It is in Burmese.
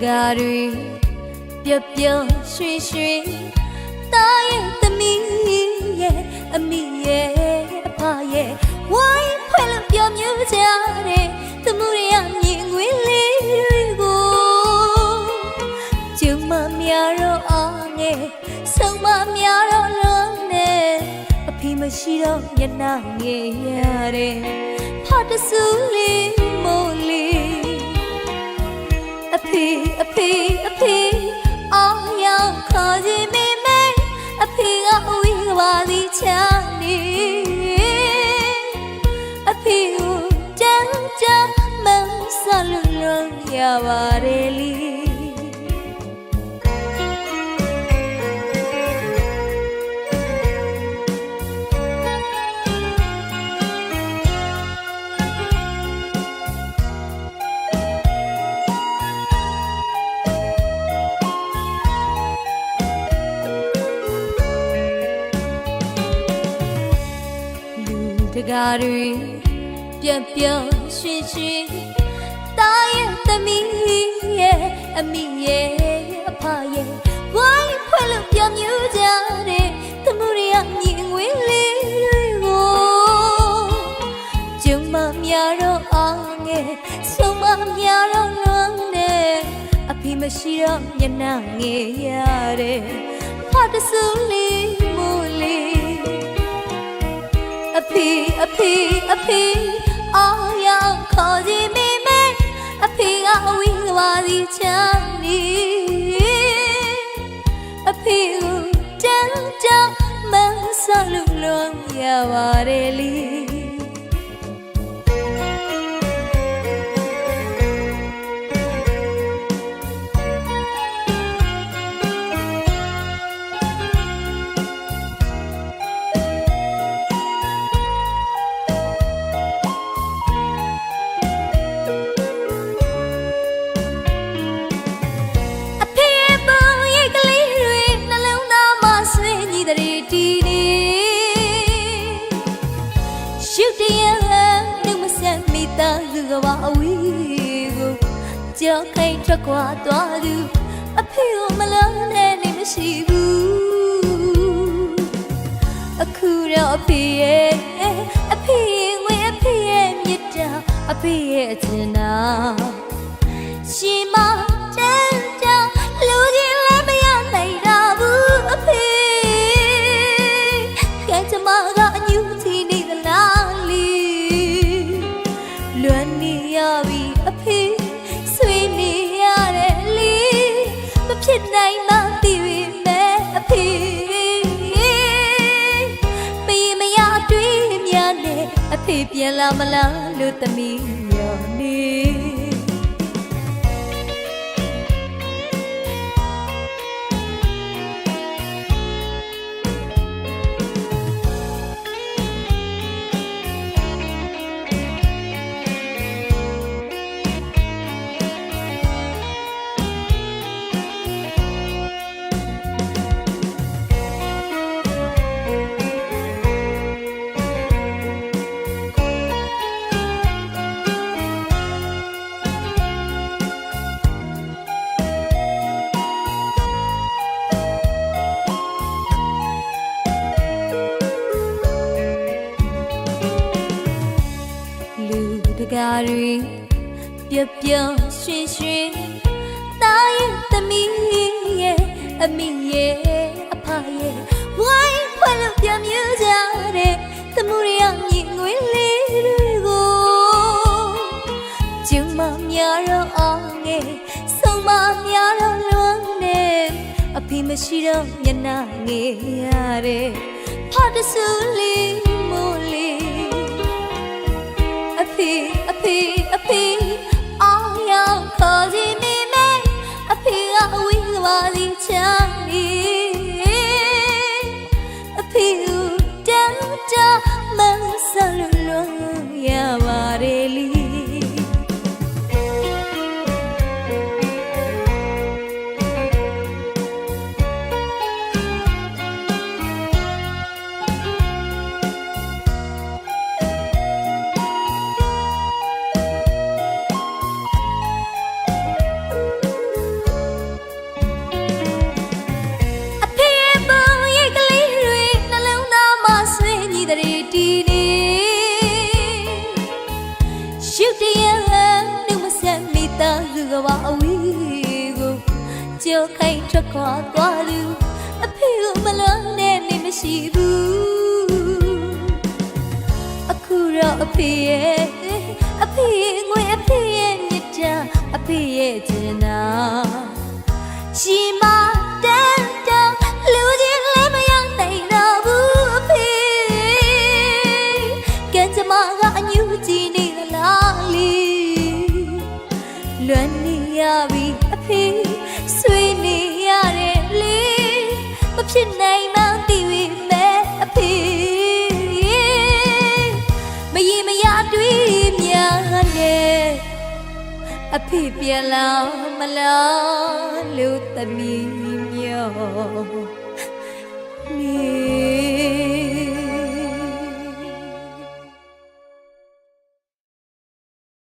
ကားတွေပျော်ပျော်ရွှင်ရွှင်တာရဲ့သမီးရဲ့အမိရဲ့အဖရဲ့ဝိုင်းဖွဲ့လို့ပျော်မြူးကြတဲ့သမှုရမြင်ငွေလေးတွေကိုကျုံမများတော့အားငယ်ဆုံးမများတော့လုံးနဲ့အဖေမရှိတော့ညနာငယ်ရတဲ့ဖတ်တဆူလေးမိုးလေးအဖေအဖေအဖေအောင်ရောက်ခေါ်ခြင်းမိမဲအဖေကဝီးပါသည်ချာနေအဖေကိုတန်းကြမဆလုံးလုံးရပါတယ်လီတကားတွေပြက်ပြက်ရွှင်ရွှင်တာရဲ့သမီးရဲ့အမိရဲ့အဖရဲ့ဝိုင်းဖွဲ့လို့ပျော်မြူးကြတဲ့သမှုရမြင်ငွေလေးတွေကိုကျုံမများတော့အားငယ်ဆုံးမများတော့လွန်နဲ့အဖေမရှိတော့ညနာငယ်ရတဲ့ဖတ်တဆူလေးမိုးလေးအဖေအဖေအဖေအောင်ရောက်ခေါ်ခြင်းမိမဲအဖေကဝီးပါသည်ချမ်းနေအဖေကိုတန်းကြမဆလုံးလုံးရပါတယ်လီကဘာအဝီးကိုကြောက်ခိုင်းထွက်ခွာသွားသူအဖေကိုမလုံးနဲ့နေမရှိဘူးအခုတော့အဖေရဲ့အဖေငွေအဖေရဲ့မြတ်တာအဖေရဲ့အချင်နာရှင်မတန်းကြလူချင်းလည်းမရနိုင်တော့ဘူးအဖေခိုင်ချမကအညူတီနေသလားလီလွမ်းနေရပြီအဖေဆွေးနေရတဲ့လီမဖြစ်နိုင်မှသိပြီမဲ့အဖေမရင်မရတွေးများနဲ့အဖေပြန်လာမလားလို့သမီးရောနေတကားတွေပျော်ပျော်ရွှင်ရွှင်တာရဲ့သမီးရဲ့အမိရဲ့အဖရဲ့ဝိုင်းဖွဲ့လို့ပျော်မြူးကြတဲ့သမှုရမြင်ငွေလေးတွေကိုကျုံမများတော့အားငယ်ဆုံးမများတော့လွန်နဲ့အဖေမရှိတော့ညနာငယ်ရတဲ့ဖတ်တဆူလေးမိုးလေးအဖေအဖေအဖေအောင်ရောက်ခေါ်ခြင်းမိမဲအဖေကဝီးပါသည်ချမ်းနေအဖေကိုတန်းကြမဆလုံးလုံးရပါတယ်လီ ထွက်ခွာသွားသူအဖေကိုမလွန်နဲ့နေမရှိဘူးအခုတော့အဖေရဲ့ငွေအဖေရဲ့မြတ်တာအဖေရဲ့ကျင်နာရှိမတန်းလူချင်းလည်းမရနိုင်တော့ဘူးအဖေကံကြမ္မာကအညူကြည့်နေသလားလီလွမ်းနေရပြီအဖေဆွေးနေရတယ်လေမဖြစ်နိုင်မှန်းသိပြီမဲ့အဖေမရင်မရတွေးများနဲ့အဖေပြန်လာမလားလို့သမီးမြော်နေ